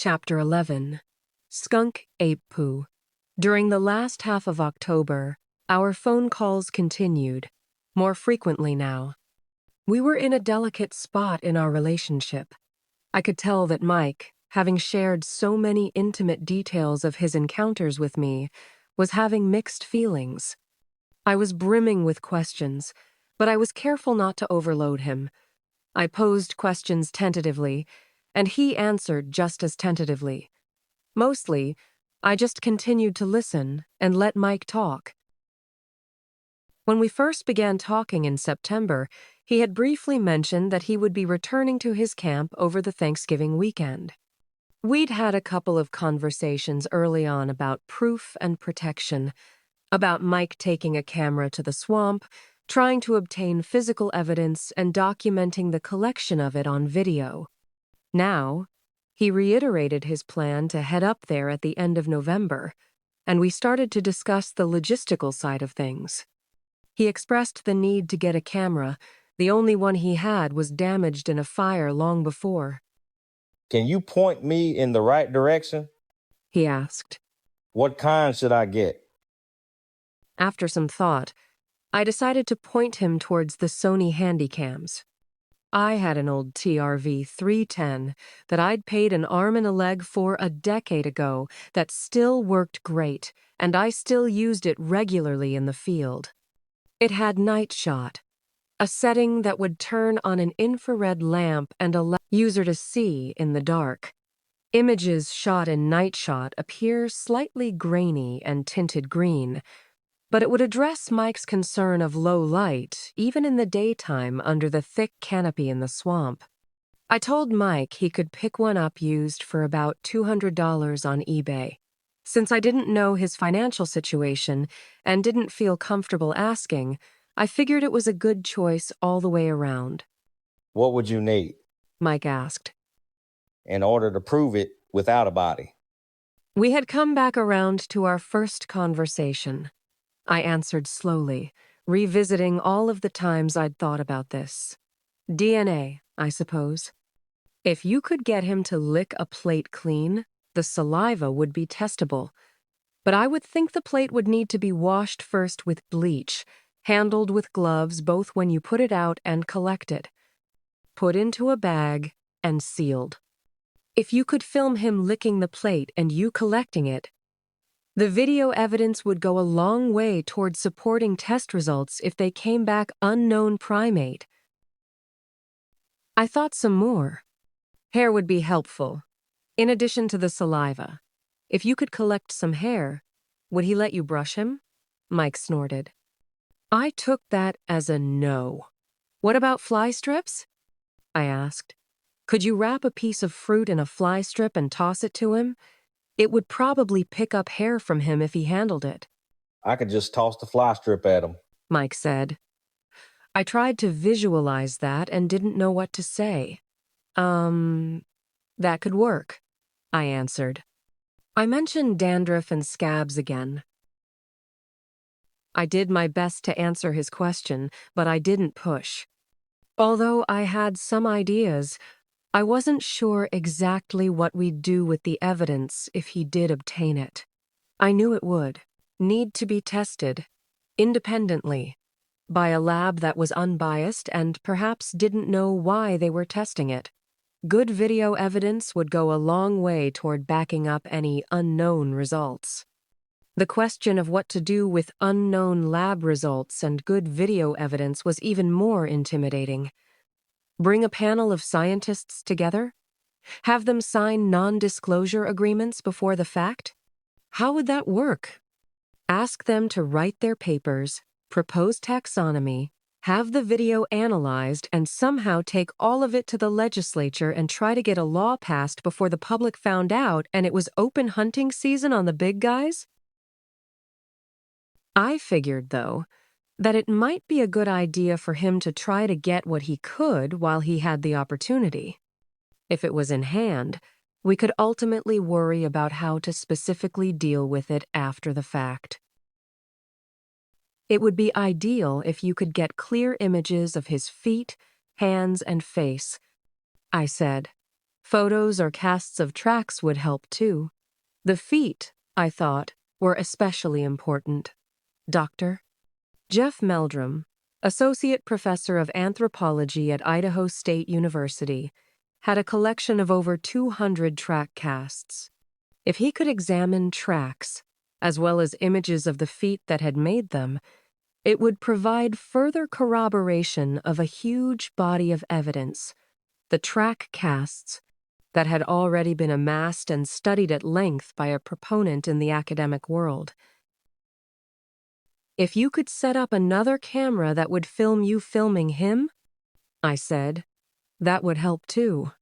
Chapter 11. Skunk Ape Poo. During the last half of October, our phone calls continued, more frequently now. We were in a delicate spot in our relationship. I could tell that Mike, having shared so many intimate details of his encounters with me, was having mixed feelings. I was brimming with questions, but I was careful not to overload him. I posed questions tentatively, and he answered just as tentatively. Mostly, I just continued to listen and let Mike talk. When we first began talking in September, he had briefly mentioned that he would be returning to his camp over the Thanksgiving weekend. We'd had a couple of conversations early on about proof and protection, about Mike taking a camera to the swamp, trying to obtain physical evidence and documenting the collection of it on video. Now, he reiterated his plan to head up there at the end of November, and we started to discuss the logistical side of things. He expressed the need to get a camera. The only one he had was damaged in a fire long before. Can you point me in the right direction? He asked. What kind should I get? After some thought, I decided to point him towards the Sony Handycams. I had an old TRV 310 that I'd paid an arm and a leg for a decade ago that still worked great, and I still used it regularly in the field. It had night shot, a setting that would turn on an infrared lamp and allow the user to see in the dark. Images shot in night shot appear slightly grainy and tinted green, but it would address Mike's concern of low light, even in the daytime under the thick canopy in the swamp. I told Mike he could pick one up used for about $200 on eBay. Since I didn't know his financial situation and didn't feel comfortable asking, I figured it was a good choice all the way around. What would you need? Mike asked. In order to prove it without a body. We had come back around to our first conversation. I answered slowly, revisiting all of the times I'd thought about this. DNA, I suppose. If you could get him to lick a plate clean, the saliva would be testable. But I would think the plate would need to be washed first with bleach, handled with gloves both when you put it out and collect it, put into a bag, and sealed. If you could film him licking the plate and you collecting it, the video evidence would go a long way toward supporting test results if they came back unknown primate. I thought some more. Hair would be helpful, in addition to the saliva. If you could collect some hair, would he let you brush him? Mike snorted. I took that as a no. What about fly strips? I asked. Could you wrap a piece of fruit in a fly strip and toss it to him? It would probably pick up hair from him if he handled it. I could just toss the fly strip at him, Mike said. I tried to visualize that and didn't know what to say. That could work, I answered. I mentioned dandruff and scabs again. I did my best to answer his question, but I didn't push. Although I had some ideas, I wasn't sure exactly what we'd do with the evidence if he did obtain it. I knew it would need to be tested, independently, by a lab that was unbiased and perhaps didn't know why they were testing it. Good video evidence would go a long way toward backing up any unknown results. The question of what to do with unknown lab results and good video evidence was even more intimidating. Bring a panel of scientists together? Have them sign non-disclosure agreements before the fact? How would that work? Ask them to write their papers, propose taxonomy, have the video analyzed, and somehow take all of it to the legislature and try to get a law passed before the public found out and it was open hunting season on the big guys? I figured, though, that it might be a good idea for him to try to get what he could while he had the opportunity. If it was in hand, we could ultimately worry about how to specifically deal with it after the fact. It would be ideal if you could get clear images of his feet, hands, and face, I said. Photos or casts of tracks would help too. The feet, I thought, were especially important. Dr. Jeff Meldrum, associate professor of anthropology at Idaho State University, had a collection of over 200 track casts. If he could examine tracks, as well as images of the feet that had made them, it would provide further corroboration of a huge body of evidence, the track casts that had already been amassed and studied at length by a proponent in the academic world. If you could set up another camera that would film you filming him, I said, that would help too.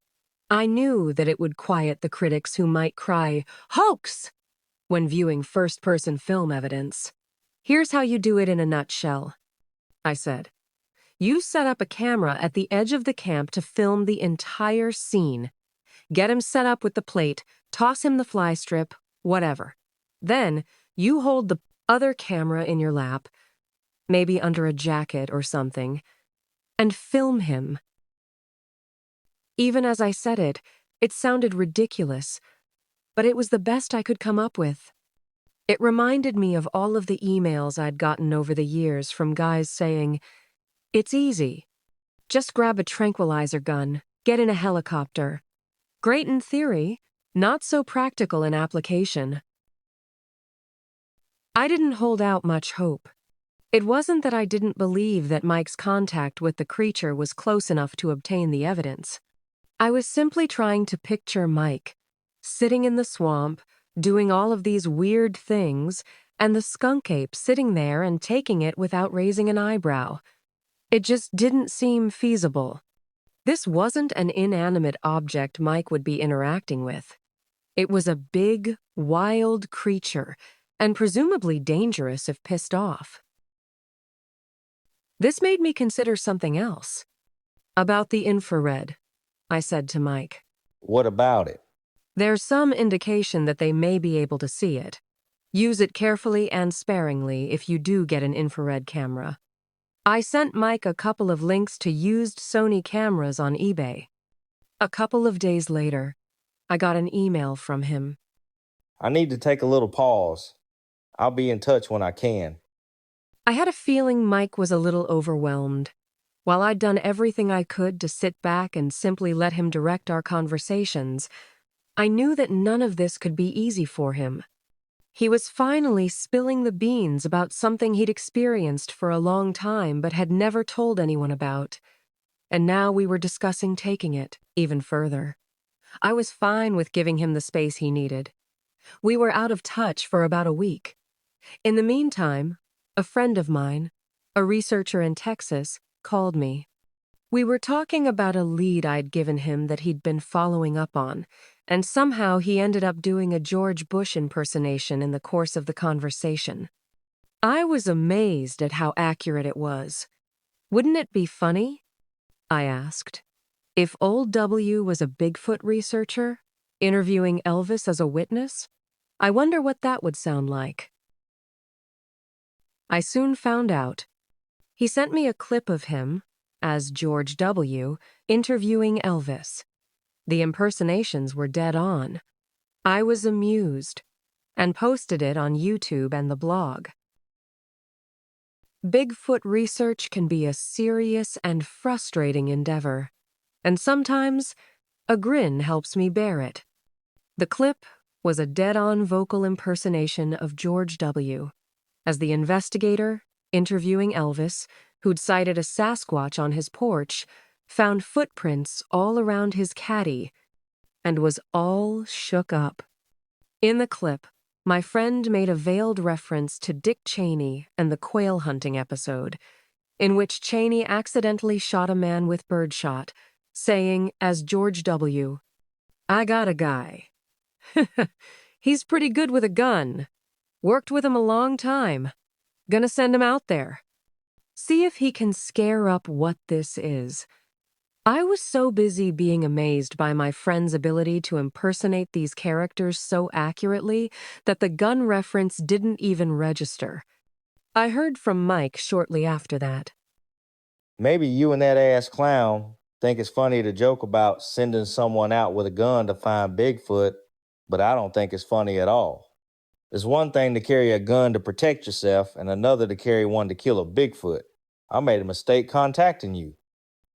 I knew that it would quiet the critics who might cry, "Hoax!" when viewing first-person film evidence. Here's how you do it in a nutshell, I said. You set up a camera at the edge of the camp to film the entire scene. Get him set up with the plate, toss him the fly strip, whatever. Then, you hold the other camera in your lap, maybe under a jacket or something, and film him. Even as I said it, it sounded ridiculous, but it was the best I could come up with. It reminded me of all of the emails I'd gotten over the years from guys saying, "It's easy. Just grab a tranquilizer gun, get in a helicopter. Great in theory, not so practical in application." I didn't hold out much hope. It wasn't that I didn't believe that Mike's contact with the creature was close enough to obtain the evidence. I was simply trying to picture Mike, sitting in the swamp, doing all of these weird things, and the skunk ape sitting there and taking it without raising an eyebrow. It just didn't seem feasible. This wasn't an inanimate object Mike would be interacting with. It was a big, wild creature, and presumably dangerous if pissed off. This made me consider something else. About the infrared, I said to Mike. What about it? There's some indication that they may be able to see it. Use it carefully and sparingly if you do get an infrared camera. I sent Mike a couple of links to used Sony cameras on eBay. A couple of days later, I got an email from him. I need to take a little pause. I'll be in touch when I can. I had a feeling Mike was a little overwhelmed. While I'd done everything I could to sit back and simply let him direct our conversations, I knew that none of this could be easy for him. He was finally spilling the beans about something he'd experienced for a long time but had never told anyone about. And now we were discussing taking it even further. I was fine with giving him the space he needed. We were out of touch for about a week. In the meantime, a friend of mine, a researcher in Texas, called me. We were talking about a lead I'd given him that he'd been following up on, and somehow he ended up doing a George Bush impersonation in the course of the conversation. I was amazed at how accurate it was. Wouldn't it be funny? I asked. If Old W was a Bigfoot researcher, interviewing Elvis as a witness? I wonder what that would sound like. I soon found out. He sent me a clip of him, as George W., interviewing Elvis. The impersonations were dead on. I was amused, and posted it on YouTube and the blog. Bigfoot research can be a serious and frustrating endeavor, and sometimes a grin helps me bear it. The clip was a dead-on vocal impersonation of George W. as the investigator, interviewing Elvis, who'd sighted a Sasquatch on his porch, found footprints all around his caddy, and was all shook up. In the clip, my friend made a veiled reference to Dick Cheney and the quail hunting episode, in which Cheney accidentally shot a man with birdshot, saying, as George W., "I got a guy. He's pretty good with a gun. Worked with him a long time. Gonna send him out there. See if he can scare up what this is." I was so busy being amazed by my friend's ability to impersonate these characters so accurately that the gun reference didn't even register. I heard from Mike shortly after that. Maybe you and that ass clown think it's funny to joke about sending someone out with a gun to find Bigfoot, but I don't think it's funny at all. It's one thing to carry a gun to protect yourself, and another to carry one to kill a Bigfoot. I made a mistake contacting you.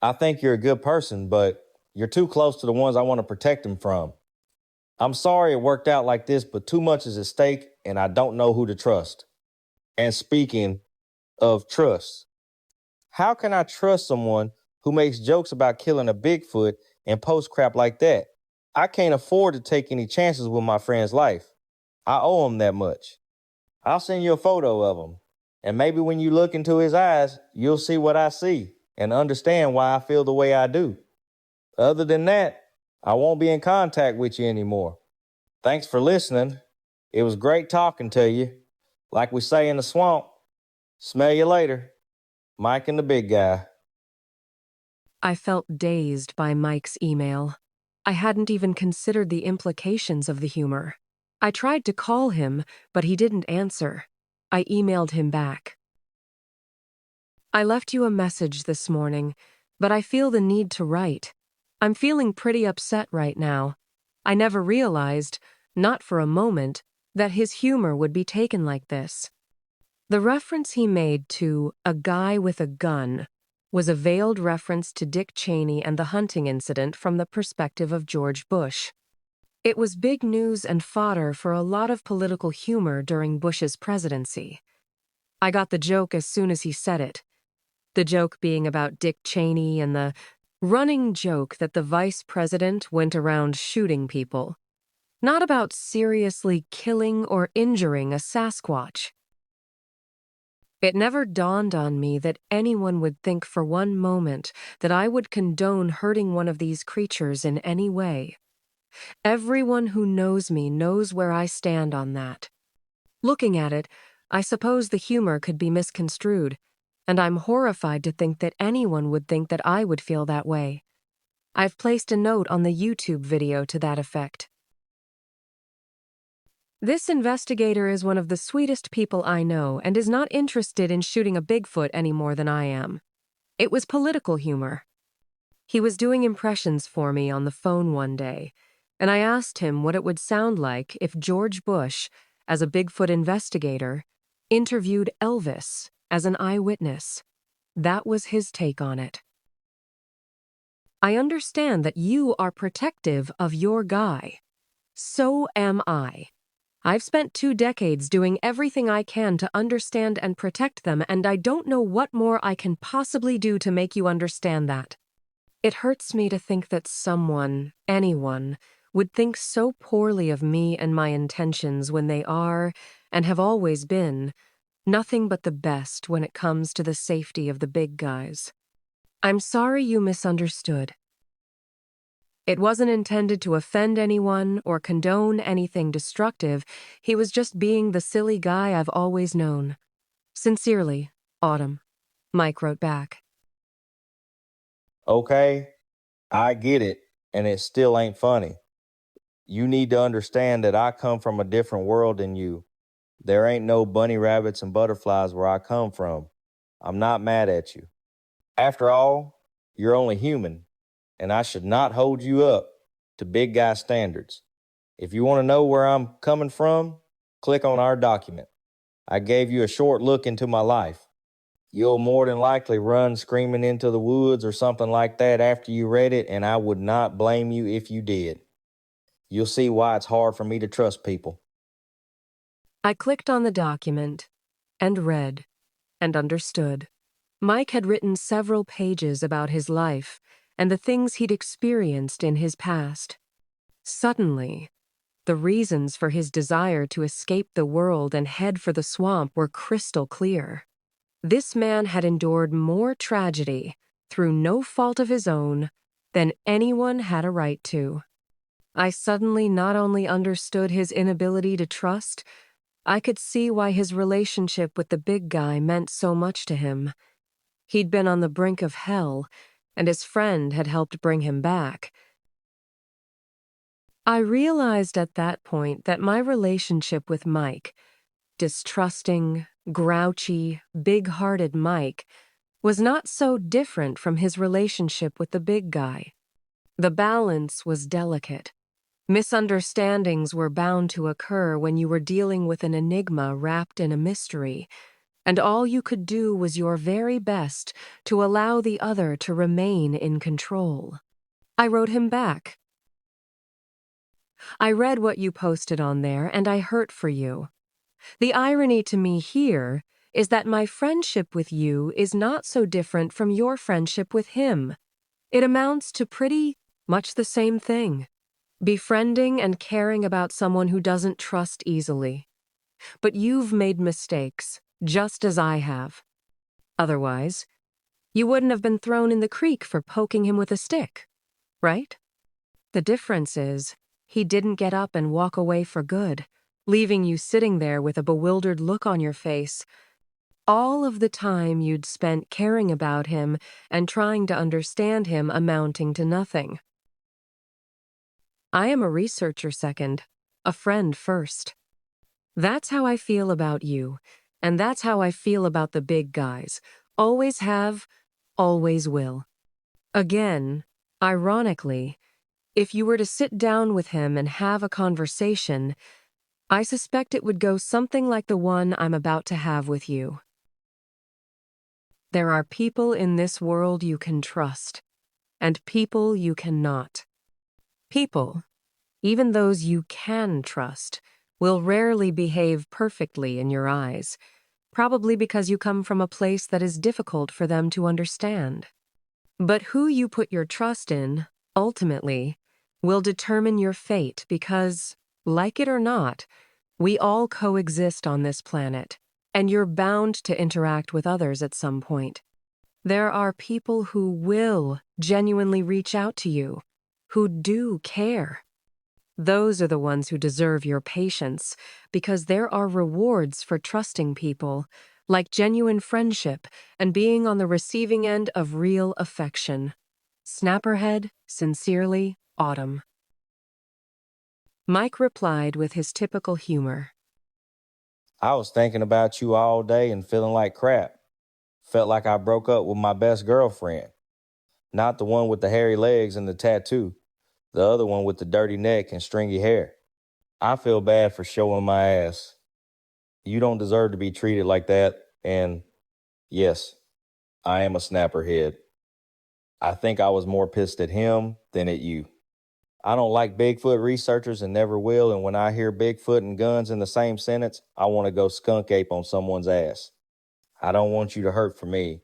I think you're a good person, but you're too close to the ones I want to protect them from. I'm sorry it worked out like this, but too much is at stake, and I don't know who to trust. And speaking of trust, how can I trust someone who makes jokes about killing a Bigfoot and posts crap like that? I can't afford to take any chances with my friend's life. I owe him that much. I'll send you a photo of him. And maybe when you look into his eyes, you'll see what I see and understand why I feel the way I do. Other than that, I won't be in contact with you anymore. Thanks for listening. It was great talking to you. Like we say in the swamp, smell you later. Mike and the big guy. I felt dazed by Mike's email. I hadn't even considered the implications of the humor. I tried to call him, but he didn't answer. I emailed him back. I left you a message this morning, but I feel the need to write. I'm feeling pretty upset right now. I never realized, not for a moment, that his humor would be taken like this. The reference he made to a guy with a gun was a veiled reference to Dick Cheney and the hunting incident from the perspective of George Bush. It was big news and fodder for a lot of political humor during Bush's presidency. I got the joke as soon as he said it. The joke being about Dick Cheney and the running joke that the vice president went around shooting people. Not about seriously killing or injuring a Sasquatch. It never dawned on me that anyone would think for one moment that I would condone hurting one of these creatures in any way. Everyone who knows me knows where I stand on that. Looking at it, I suppose the humor could be misconstrued, and I'm horrified to think that anyone would think that I would feel that way. I've placed a note on the YouTube video to that effect. This investigator is one of the sweetest people I know and is not interested in shooting a Bigfoot any more than I am. It was political humor. He was doing impressions for me on the phone one day, and I asked him what it would sound like if George Bush, as a Bigfoot investigator, interviewed Elvis as an eyewitness. That was his take on it. I understand that you are protective of your guy. So am I. I've spent 2 decades doing everything I can to understand and protect them, and I don't know what more I can possibly do to make you understand that. It hurts me to think that someone, anyone, would think so poorly of me and my intentions when they are, and have always been, nothing but the best when it comes to the safety of the big guys. I'm sorry you misunderstood. It wasn't intended to offend anyone or condone anything destructive. He was just being the silly guy I've always known. Sincerely, Autumn. Mike wrote back. Okay, I get it, and it still ain't funny. You need to understand that I come from a different world than you. There ain't no bunny rabbits and butterflies where I come from. I'm not mad at you. After all, you're only human, and I should not hold you up to big guy standards. If you want to know where I'm coming from, click on our document. I gave you a short look into my life. You'll more than likely run screaming into the woods or something like that after you read it, and I would not blame you if you did. You'll see why it's hard for me to trust people. I clicked on the document and read and understood. Mike had written several pages about his life and the things he'd experienced in his past. Suddenly, the reasons for his desire to escape the world and head for the swamp were crystal clear. This man had endured more tragedy, through no fault of his own, than anyone had a right to. I suddenly not only understood his inability to trust, I could see why his relationship with the big guy meant so much to him. He'd been on the brink of hell, and his friend had helped bring him back. I realized at that point that my relationship with Mike, distrusting, grouchy, big-hearted Mike, was not so different from his relationship with the big guy. The balance was delicate. Misunderstandings were bound to occur when you were dealing with an enigma wrapped in a mystery, and all you could do was your very best to allow the other to remain in control. I wrote him back. I read what you posted on there, and I hurt for you. The irony to me here is that my friendship with you is not so different from your friendship with him. It amounts to pretty much the same thing. Befriending and caring about someone who doesn't trust easily. But you've made mistakes, just as I have. Otherwise, you wouldn't have been thrown in the creek for poking him with a stick, right? The difference is, he didn't get up and walk away for good, leaving you sitting there with a bewildered look on your face. All of the time you'd spent caring about him and trying to understand him amounting to nothing. I am a researcher second, a friend first. That's how I feel about you, and that's how I feel about the big guys. Always have, always will. Again, ironically, if you were to sit down with him and have a conversation, I suspect it would go something like the one I'm about to have with you. There are people in this world you can trust, and people you cannot. People, even those you can trust, will rarely behave perfectly in your eyes, probably because you come from a place that is difficult for them to understand. But who you put your trust in, ultimately, will determine your fate because, like it or not, we all coexist on this planet, and you're bound to interact with others at some point. There are people who will genuinely reach out to you, who do care. Those are the ones who deserve your patience, because there are rewards for trusting people, like genuine friendship and being on the receiving end of real affection. Snapperhead, sincerely, Autumn. Mike replied with his typical humor. I was thinking about you all day and feeling like crap. Felt like I broke up with my best girlfriend. Not the one with the hairy legs and the tattoo, the other one with the dirty neck and stringy hair. I feel bad for showing my ass. You don't deserve to be treated like that, and yes, I am a snapperhead. I think I was more pissed at him than at you. I don't like Bigfoot researchers and never will, and when I hear Bigfoot and guns in the same sentence, I want to go skunk ape on someone's ass. I don't want you to hurt for me.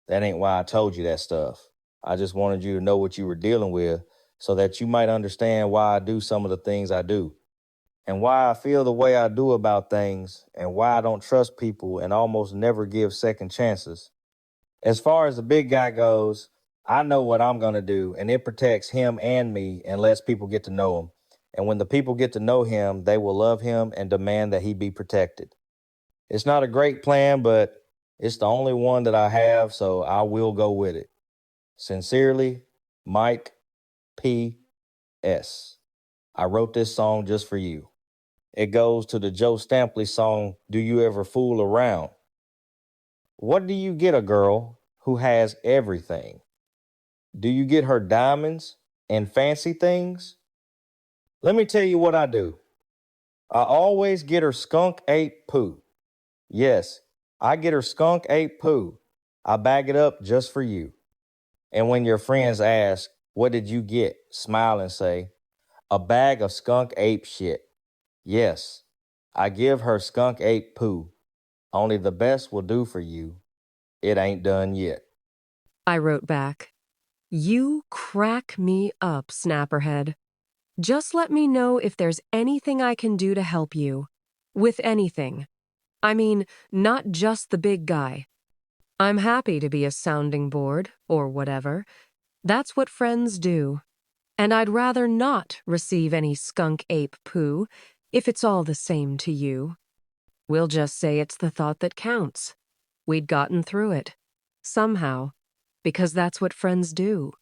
That ain't why I told you that stuff. I just wanted you to know what you were dealing with so that you might understand why I do some of the things I do and why I feel the way I do about things and why I don't trust people and almost never give second chances. As far as the big guy goes, I know what I'm going to do, and it protects him and me and lets people get to know him. And when the people get to know him, they will love him and demand that he be protected. It's not a great plan, but it's the only one that I have, so I will go with it. Sincerely, Mike P.S. I wrote this song just for you. It goes to the Joe Stampley song, Do You Ever Fool Around? What do you get a girl who has everything? Do you get her diamonds and fancy things? Let me tell you what I do. I always get her skunk ape poo. Yes, I get her skunk ape poo. I bag it up just for you. And when your friends ask, what did you get? Smile and say, a bag of skunk ape shit. Yes, I give her skunk ape poo. Only the best will do for you. It ain't done yet. I wrote back. You crack me up, Snapperhead. Just let me know if there's anything I can do to help you. With anything. I mean, not just the big guy. I'm happy to be a sounding board, or whatever. That's what friends do. And I'd rather not receive any skunk ape poo, if it's all the same to you. We'll just say it's the thought that counts. We'd gotten through it. Somehow. Because that's what friends do.